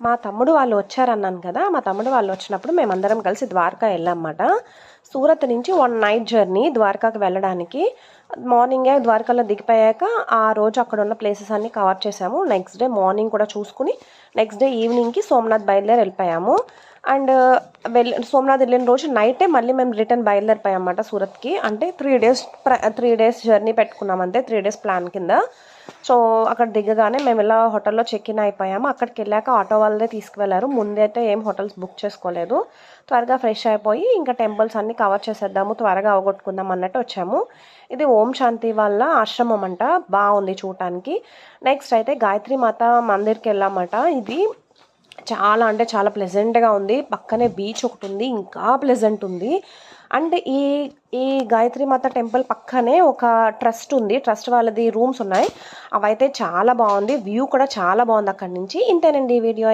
మా తమ్ముడు వాళ్ళు వచ్చారన్నాను కదా, మా తమ్ముడు వాళ్ళు వచ్చినప్పుడు మేమందరం కలిసి ద్వారకా వెళ్ళామన్నమాట. సూరత్ నుంచి 1 నైట్ జర్నీ ద్వారకాకి వెళ్ళడానికి. మార్నింగే ద్వారకాలో దిగిపోయాక ఆ రోజు అక్కడ ఉన్న ప్లేసెస్ అన్నీ కవర్ చేసాము. నెక్స్ట్ డే మార్నింగ్ కూడా చూసుకుని నెక్స్ట్ డే ఈవినింగ్కి సోమనాథ్ వెళ్ళిపోయాము. అండ్ సోమనాథ్ వెళ్ళిన రోజు నైటే మళ్ళీ మేము రిటర్న్ బయలుదేరిపోయామన్నమాట సూరత్కి. అంటే 3 డేస్ జర్నీ పెట్టుకున్నాం అంతే, 3 డేస్ ప్లాన్ కింద. సో అక్కడ దిగగానే మేము ఇలా హోటల్లో చెక్ ఇన్ అయిపోయాము. అక్కడికి వెళ్ళాక ఆటో వాళ్ళే తీసుకువెళ్ళారు. ముందైతే ఏం హోటల్స్ బుక్ చేసుకోలేదు. త్వరగా ఫ్రెష్ అయిపోయి ఇంకా టెంపుల్స్ అన్నీ కవర్ చేసేద్దాము, త్వరగా అవగొట్టుకుందాం అన్నట్టు వచ్చాము. ఇది ఓం శాంతి వాళ్ళ ఆశ్రమం అంట, బాగుంది చూడటానికి. నెక్స్ట్ అయితే గాయత్రి మాత మందిర్కి వెళ్ళామట. ఇది చాలా అంటే చాలా ప్లెజెంట్గా ఉంది. పక్కనే బీచ్ ఒకటి ఉంది, ఇంకా ప్లెజెంట్ ఉంది. అండ్ ఈ గాయత్రి మాత టెంపుల్ పక్కనే ఒక ట్రస్ట్ ఉంది, ట్రస్ట్ వాళ్ళది రూమ్స్ ఉన్నాయి. అవైతే చాలా బాగుంది, వ్యూ కూడా చాలా బాగుంది అక్కడి నుంచి. ఇంతేనండి ఈ వీడియో.